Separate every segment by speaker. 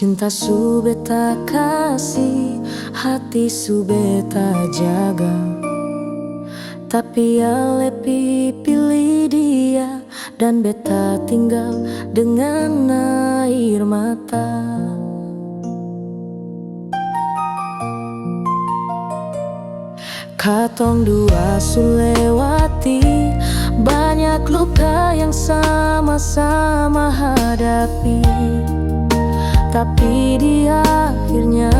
Speaker 1: Cinta su beta kasih, hati su beta jaga, tapi Alepi pilih dia dan beta tinggal dengan air mata. Katong dua su lewati banyak luka yang sama-sama hadapi, tapi di akhirnya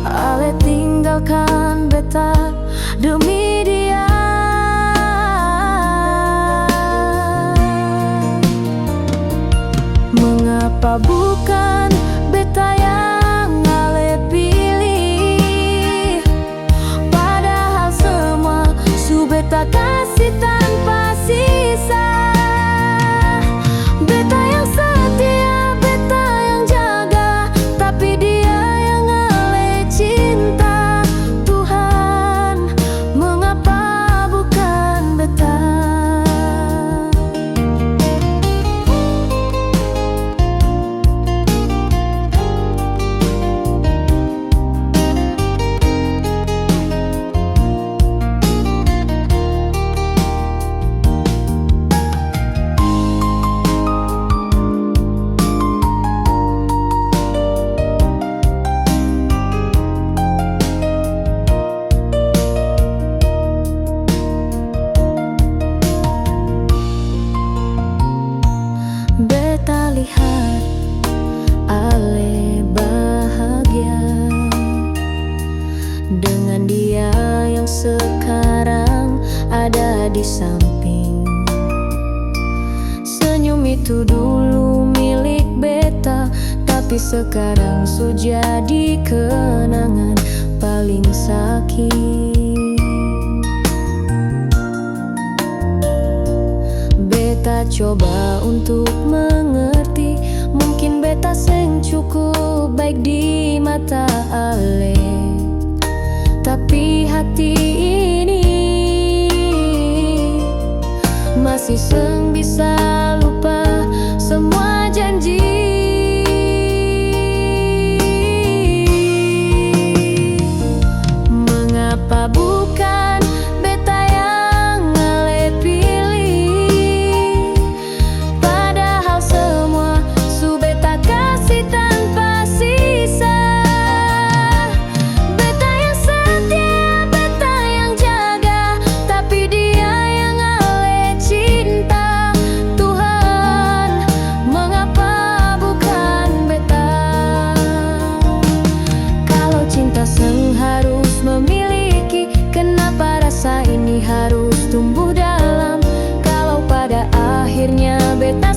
Speaker 1: Ale tinggalkan beta demi dia. Mengapa bukan beta yang Ale pilih, padahal semua su beta kasih tanpa sisa. Beta yang setia, beta yang jaga, tapi dia yang Ale cinta. Tuhan, mengapa bukan beta? Beta lihat Ale bahagia dengan dia yang sekarang ada di samping. Senyum itu dulu milik beta, tapi sekarang su jadi kenangan paling sakit. Beta coba untuk mengerti, mungkin beta seng cukup baik di mata Ale, tapi hati ini masih seng bisa lupa semua janji. Mengapa bukan beta yang Ale pilih, padahal semua su beta kasih tanpa sisa. Beta yang setia, beta yang jaga, tapi dia yang Ale cinta. Tuhan, mengapa bukan beta? Kalau cinta seng harus memiliki, kenapa rasa ini harus tumbuh dalam? Kalau pada akhirnya beta